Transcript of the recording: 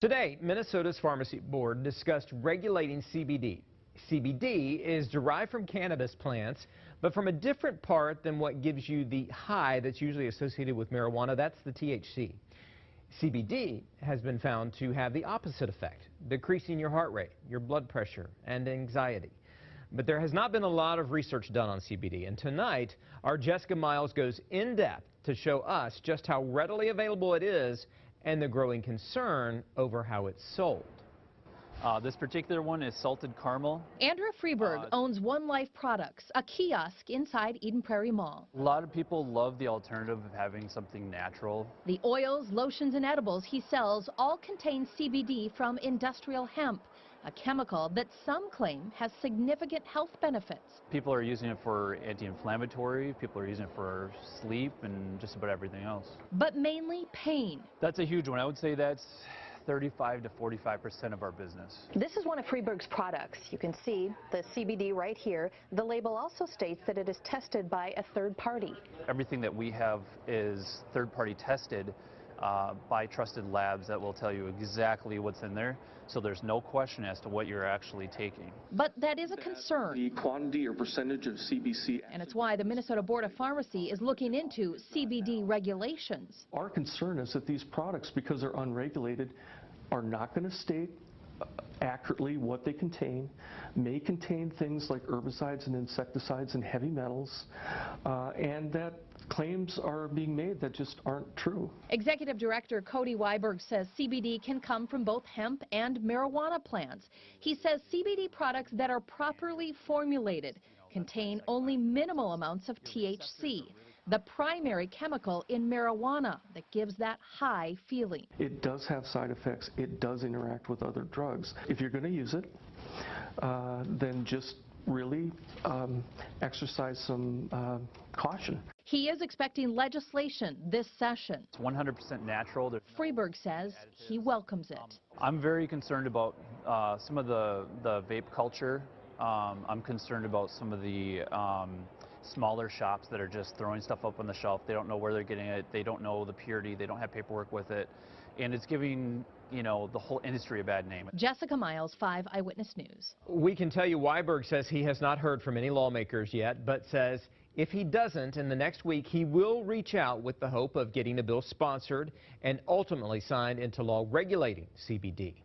Today, Minnesota's Pharmacy Board discussed regulating CBD. CBD is derived from cannabis plants, but from a different part than what gives you the high that's usually associated with marijuana. That's the THC. CBD has been found to have the opposite effect, decreasing your heart rate, your blood pressure, and anxiety. But there has not been a lot of research done on CBD, and tonight our Jessica Miles goes in depth to show us just how readily available it is and the growing concern over how it's sold. This particular one is salted caramel. Andrew Freeberg owns One Life Products, a kiosk inside Eden Prairie Mall. A lot of people love the alternative of having something natural. The oils, lotions, and edibles he sells all contain CBD from industrial hemp, a chemical that some claim has significant health benefits. People are using it for anti-inflammatory, people are using it for sleep, and just about everything else. But mainly pain. That's a huge one. I would say that's 35 to 45% of our business. This is one of Freeberg's products. You can see the CBD right here. The label also states that it is tested by a third party. Everything that we have is third party tested by trusted labs that will tell you exactly what's in there, so there's no question as to what you're actually taking. But that is a concern. The quantity or percentage of CBC. And it's why the Minnesota Board of Pharmacy is looking into CBD regulations. Our concern is that these products, because they're unregulated, are not going to state accurately what they contain, may contain things like herbicides and insecticides and heavy metals, and that claims are being made that just aren't true. Executive Director Cody Weiberg says CBD can come from both hemp and marijuana plants. He says CBD products that are properly formulated contain only minimal amounts of THC, the primary chemical in marijuana that gives that high feeling. It does have side effects. It does interact with other drugs. If you're going to use it, then just really exercise some caution. He is expecting legislation this session. It's 100% natural. Freeberg says he welcomes it. I'm very concerned about some of the vape culture. I'm concerned about some of the smaller shops that are just throwing stuff up on the shelf. They don't know where they're getting it. They don't know the purity. They don't have paperwork with it. And it's giving, you know, the whole industry a bad name. Jessica Miles, 5 Eyewitness News. We can tell you Weiberg says he has not heard from any lawmakers yet, but says if he doesn't, in the next week, he will reach out with the hope of getting a bill sponsored and ultimately signed into law regulating CBD.